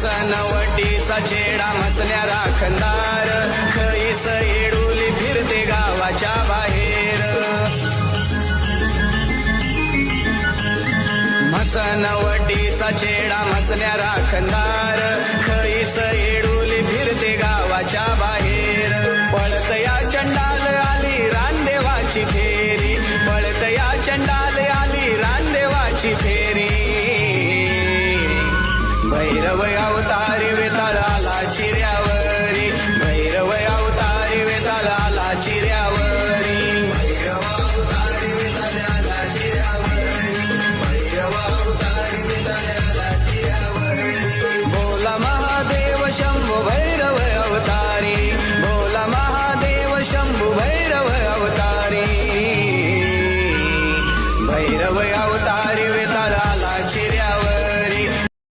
मसनवटीचा चेडा मसण्या राखणदार खैस येडुली फिरते गावाच्या बाहेर मसनवटीचा चेडा मसण्या राखणदार खैस येडुली फिरते गावाच्या बाहेर पळत या चंडाल आली रानदेवाची फेरी पळत या चंडाल आली रानदेवाची फेरी भैरव अवतारी वेताळ